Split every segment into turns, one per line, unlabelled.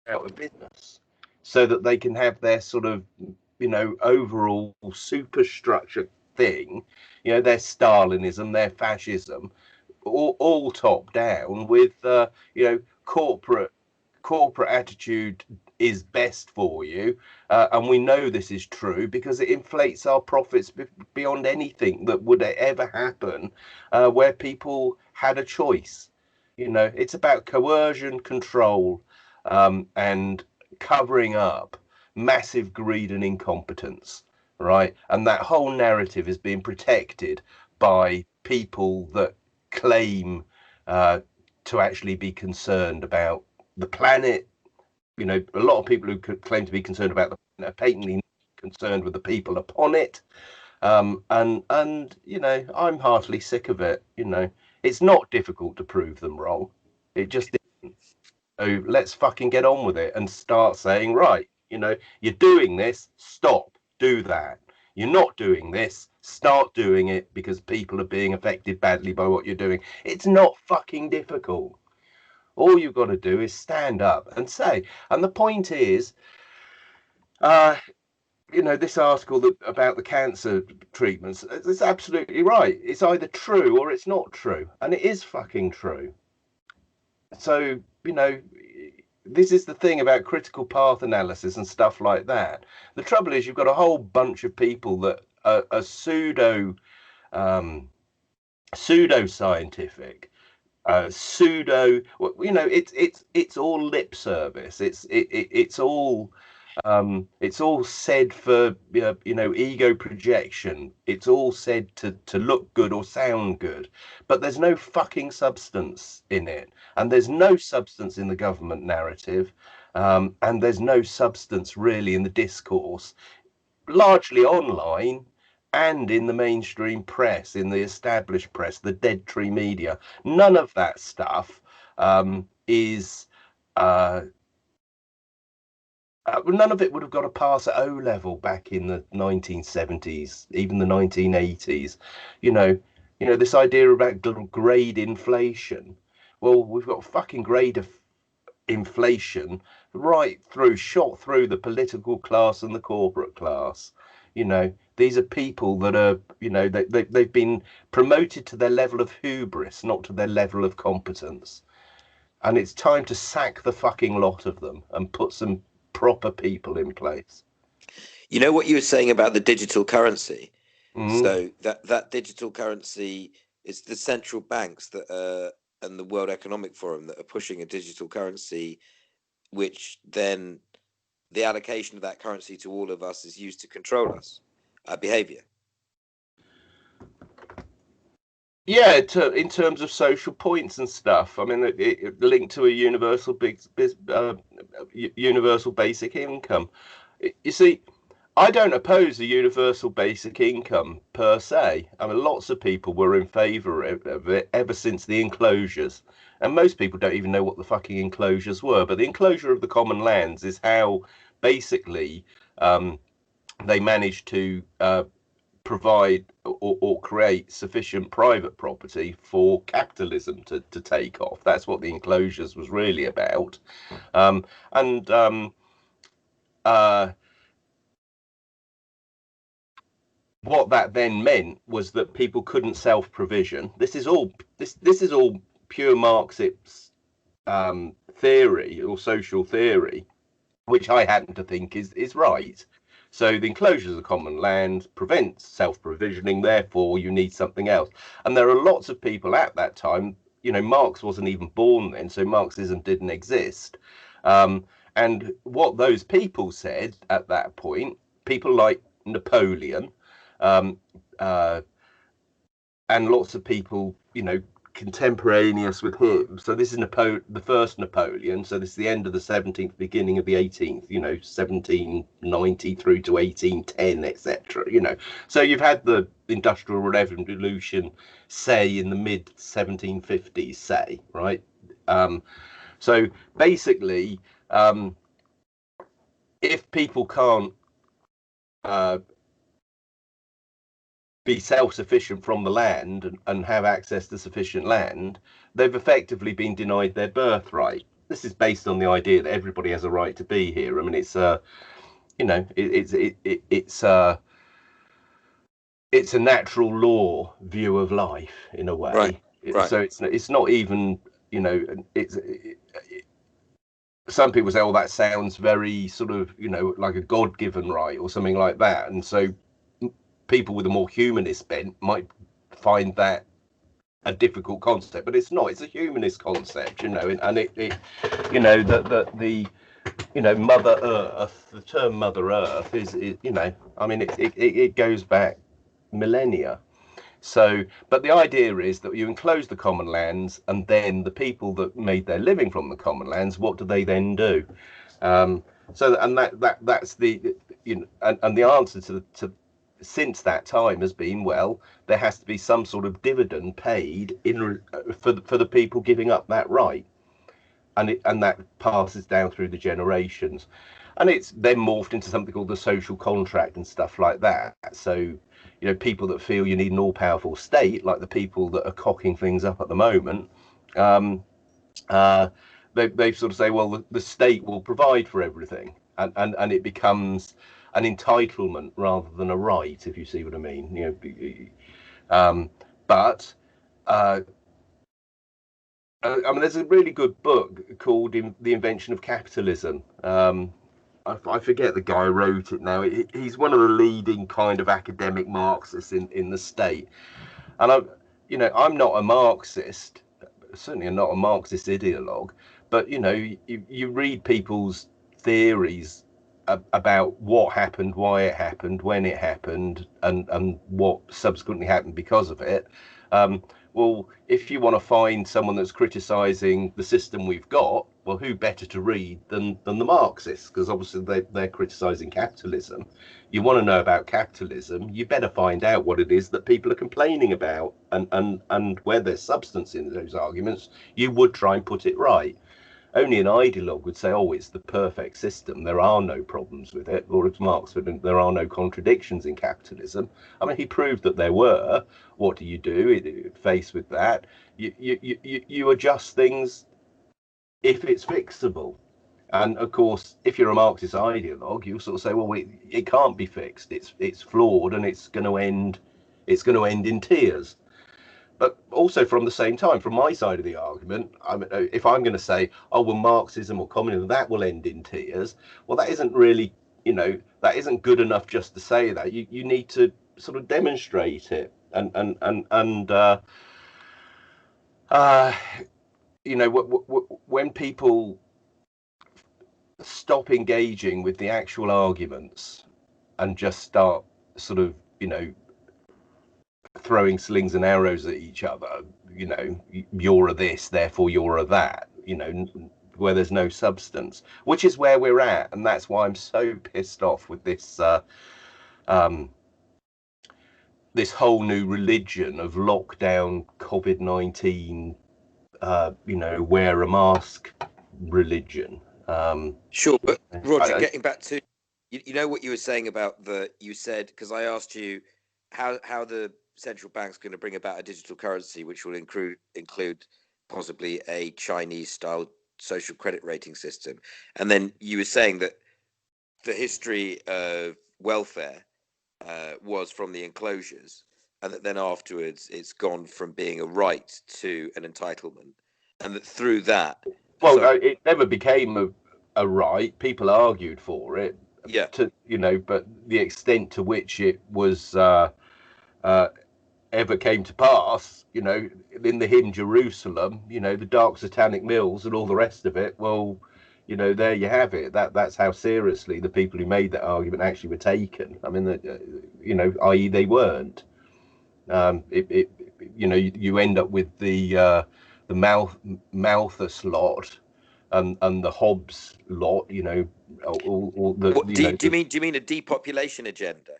out of business so that they can have their sort of, overall superstructure thing, their Stalinism, their fascism, all top down with, corporate attitude is best for you, and we know this is true because it inflates our profits beyond anything that would ever happen, where people had a choice. It's about coercion, control, and covering up massive greed and incompetence, right? And that whole narrative is being protected by people that claim, to actually be concerned about the planet. A lot of people who claim to be concerned about the planet are patently concerned with the people upon it. And I'm heartily sick of it. It's not difficult to prove them wrong. It just isn't. So let's fucking get on with it and start saying, right, you're doing this, stop, do that. You're not doing this, start doing it because people are being affected badly by what you're doing. It's not fucking difficult. All you've got to do is stand up and say. And the point is, uh, this article about the cancer treatments, it's absolutely right. It's either true or it's not true. And it is fucking true. So, this is the thing about critical path analysis and stuff like that. The trouble is you've got a whole bunch of people that are pseudo scientific, it's all lip service. It's all said for, ego projection. It's all said to look good or sound good, but there's no fucking substance in it, and there's no substance in the government narrative, and there's no substance really in the discourse, largely online and in the mainstream press, in the established press, the dead tree media. None of that stuff is. None of it would have got a pass at O level back in the 1970s, even the 1980s. You know, this idea about grade inflation. Well, we've got fucking grade of inflation right through, shot through the political class and the corporate class. These are people that are, they've been promoted to their level of hubris, not to their level of competence. And it's time to sack the fucking lot of them and put some proper people in place.
You know what you were saying about the digital currency?
Mm.
So that digital currency is the central banks that and the World Economic Forum that are pushing a digital currency, which then the allocation of that currency to all of us is used to control us, our behavior.
Yeah, in terms of social points and stuff. I mean, it linked to a universal basic income. You see, I don't oppose a universal basic income per se. I mean, lots of people were in favour of it ever since the enclosures. And most people don't even know what the fucking enclosures were. But the enclosure of the common lands is how basically, they managed to provide or create sufficient private property for capitalism to take off. That's what the enclosures was really about. And what that then meant was that people couldn't self-provision. This is all pure Marxist theory or social theory, which I happen to think is right. So the enclosures of common land prevents self-provisioning, therefore you need something else. And there are lots of people at that time, Marx wasn't even born then, so Marxism didn't exist. And what those people said at that point, people like Napoleon, um, uh, and lots of people, contemporaneous with him. So this is the first Napoleon. So this is the end of the 17th, beginning of the 18th. 1790 through to 1810, etc. So you've had the Industrial Revolution, say in the mid 1750s, say, right. So basically, if people can't be self-sufficient from the land and have access to sufficient land, they've effectively been denied their birthright. this is based on the idea that everybody has a right to be here. I mean, it's you know, it's a natural law view of life in a
Right,
way.
right.
So it's not even, you know, some people say, oh, that sounds very sort of, you know, like a God-given right or something like that. And so people with a more humanist bent might find that a difficult concept, but it's not. It's a humanist concept, you know, and it you know, the you know, Mother Earth, the term Mother Earth is you know, I mean, it goes back millennia. So, but the idea is that you enclose the common lands, and then the people that made their living from the common lands, what do they then do? Um, so, and that's the, you know, and the answer to since that time has been, well, there has to be some sort of dividend paid in for the people giving up that right, and that passes down through the generations, and it's then morphed into something called the social contract and stuff like that. So, you know, people that feel you need an all-powerful state, like the people that are cocking things up at the moment, um, uh, they sort of say, well, the state will provide for everything, and it becomes an entitlement rather than a right, if you see what I mean. You know, but uh, I mean, there's a really good book called The Invention of Capitalism. I forget the guy who wrote it now. He's one of the leading kind of academic Marxists in the state. And you know, I'm not a Marxist, certainly not a Marxist ideologue, but you know, you read people's theories about what happened, why it happened, when it happened, and what subsequently happened because of it. Um, well, if you want to find someone that's criticizing the system we've got, well, who better to read than the Marxists? Because obviously they're criticizing capitalism. You want to know about capitalism, you better find out what it is that people are complaining about, and where there's substance in those arguments, you would try and put it right. Only an ideologue would say, oh, it's the perfect system, there are no problems with it, or as Marx would, there are no contradictions in capitalism. I mean, he proved that there were. What do you do faced with that? You adjust things if it's fixable. And of course, if you're a Marxist ideologue, you sort of say, well, it can't be fixed. It's flawed, and it's going to end. It's going to end in tears. But also, from the same time, from my side of the argument, if I'm going to say, oh, well, Marxism or communism, that will end in tears, well, that isn't really, you know, that isn't good enough just to say that. You need to sort of demonstrate it, and uh, you know, when people stop engaging with the actual arguments and just start sort of, you know, throwing slings and arrows at each other, you know, you're a this, therefore you're a that, you know, where there's no substance, which is where we're at. And that's why I'm so pissed off with um, this whole new religion of lockdown, COVID-19, you know, wear a mask religion.
Sure, but Roger,
I,
getting back to you know what you were saying about you said, because I asked you how the central bank's going to bring about a digital currency which will include possibly a Chinese style social credit rating system, and then you were saying that the history of welfare was from the enclosures, and that then afterwards it's gone from being a right to an entitlement, and that through that,
well,
sorry,
it never became a right. People argued for it,
yeah,
to, you know, but the extent to which it was uh, ever came to pass, you know, in the hymn Jerusalem, you know, the dark satanic mills and all the rest of it. Well, you know, there you have it. That's how seriously the people who made that argument actually were taken. I mean, you know, i.e., they weren't. It you know, you end up with the Malthus lot and the Hobbes lot. You know, all the,
what
you know,
do you mean? Do you mean a depopulation agenda?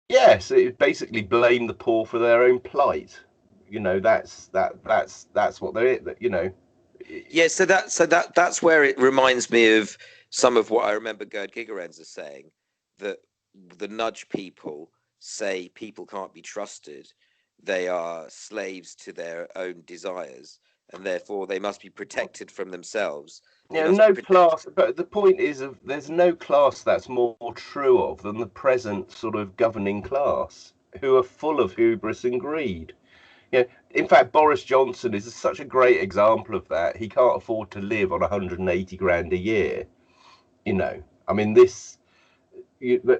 yes, it basically blame the poor for their own plight. You know, that's what they're. You know,
Yeah, that's where it reminds me of some of what I remember Gerd Gigerenzer saying, that the nudge people say people can't be trusted, they are slaves to their own desires, and therefore they must be protected from themselves. They
Yeah,
must be
no
protected.
class, but the point is, there's no class that's more true of than the present sort of governing class, who are full of hubris and greed. Yeah, in fact, Boris Johnson is such a great example of that. He can't afford to live on 180 grand a year. I mean,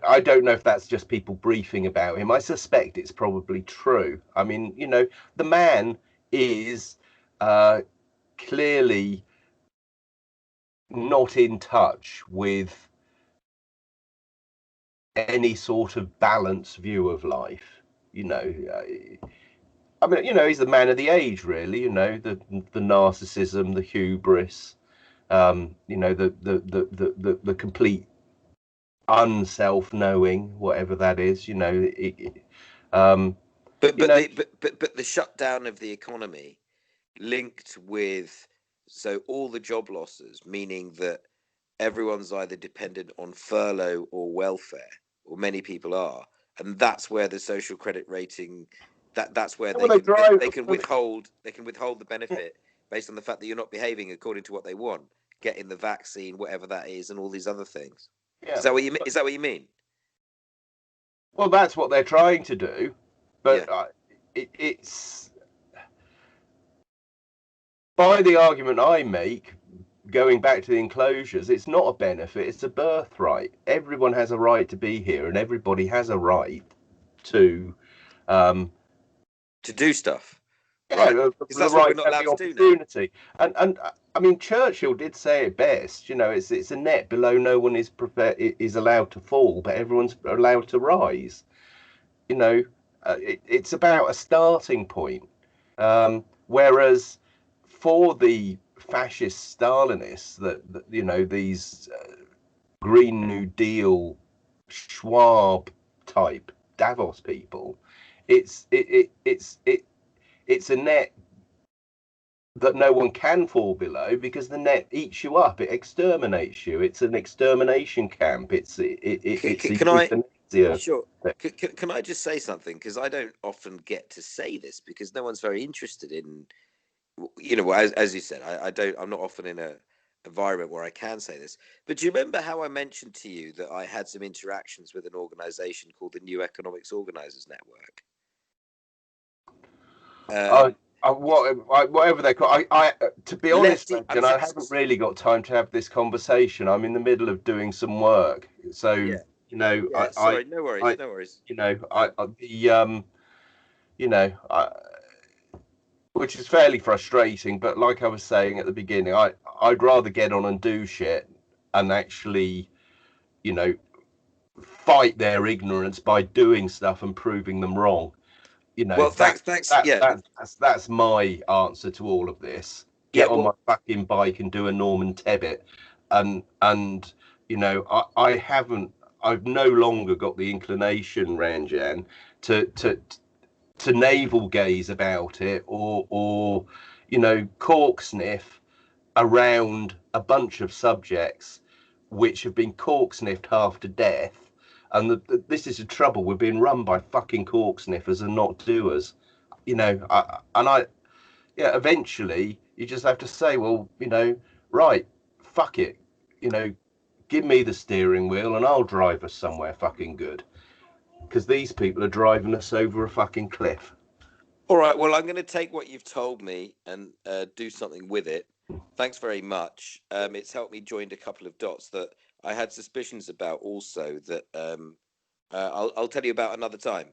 I don't know if that's just people briefing about him. I suspect it's probably true. I mean, the man is clearly not in touch with any sort of balanced view of life. I mean, he's the man of the age, really. The narcissism, the hubris, the complete unself-knowing, whatever that is. Um,
But
you
but
know,
the but the shutdown of the economy linked with all the job losses, meaning that everyone's either dependent on furlough or welfare, or many people are, and that's where the social credit rating, that's where
well, they drive.
they can withhold the benefit based on the fact that you're not behaving according to what they want, getting the vaccine, whatever that is, and all these other things.
Yeah.
Is that what you mean?
Well, that's what they're trying to do,
Yeah.
but it's by the argument I make, going back to the enclosures, it's not a benefit, it's a birthright. Everyone has a right to be here, and everybody has a right to um,
Do stuff,
yeah,
right? Because
the
that's what we're
right to
not
have
allowed
the
to do now.
opportunity. And I mean, Churchill did say it best. It's a net below no one is allowed to fall, but everyone's allowed to rise. You know, it's about a starting point. Whereas for the fascist Stalinists, these Green New Deal, Schwab type Davos people, it's a net that no one can fall below because the net eats you up. It exterminates you. It's an extermination camp. It's a
Can I?
euthanasia.
Sure. Can I just say something? Because I don't often get to say this because no one's very interested in, as you said, I don't, I'm not often in a environment where I can say this. But do you remember how I mentioned to you that I had some interactions with an organization called the New Economics Organizers Network?
Uh,
Um,
whatever they call. To be honest,
Lefty, I'm
Ranjan,
sure.
I haven't really got time to have this conversation. I'm in the middle of doing some work, so
Yeah,
you know,
yeah. Sorry, no worries,
I
no worries.
you know, you know, I, which is fairly frustrating. But like I was saying at the beginning, I'd rather get on and do shit and actually, you know, fight their ignorance by doing stuff and proving them wrong.
Well, thanks. Yeah,
That's my answer to all of this.
yeah.
Get on my
Well,
fucking bike and do a Norman Tebbit, and I haven't. I've no longer got the inclination, Ranjan, to navel gaze about it or cork sniff around a bunch of subjects which have been cork sniffed half to death. And this is the trouble. We're being run by fucking cork sniffers and not doers. Yeah, eventually you just have to say, well, right, fuck it. You know, give me the steering wheel and I'll drive us somewhere fucking good. Because these people are driving us over a fucking cliff.
all right. Well, I'm going to take what you've told me and do something with it. Thanks very much. It's helped me join a couple of dots that I had suspicions about. Also, that I'll tell you about another time.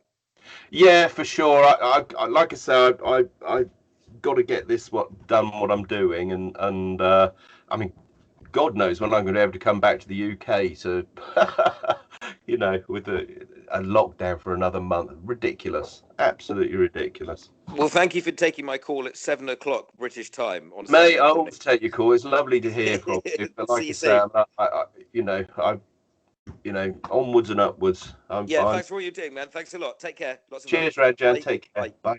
Yeah, for sure. Like I said, I got to get what I'm doing, and I mean, God knows when I'm going to be able to come back to the UK to, with a lockdown for another month. Ridiculous, absolutely ridiculous.
Well, thank you for taking my call at 7 o'clock British time on
Mate,
Saturday
I
morning.
always take your call. It's lovely to hear from you. But
See
like I
you
say,
soon.
onwards and upwards.
Yeah,
I'm
thanks for all you're doing, man. Thanks a lot. Take care. Lots of love.
cheers, Ranjan.
Bye.
Take care.
Bye.
Bye.